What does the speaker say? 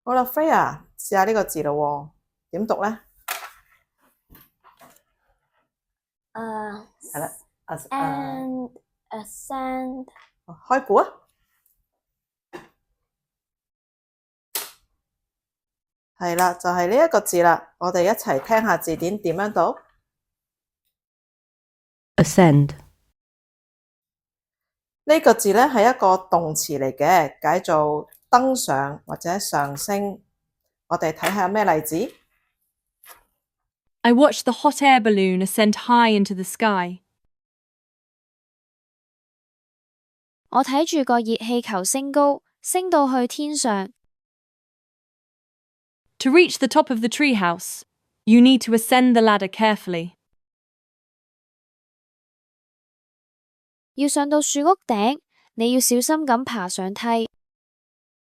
好啦，Freya，試下呢個字咯喎，點讀咧？係啦，and ascend，開估啊！係啦，就係呢一個字啦。我哋一齊聽下字典點樣讀。ascend 呢個字咧係一個動詞嚟嘅，解做登上或者上升。我哋睇下咩例子。I watched the hot air balloon ascend high into the sky. 我睇住個熱氣球升高，升到去天上。To reach the top of the treehouse, you need to ascend the ladder carefully. 要上到樹屋頂，你要小心咁爬上梯。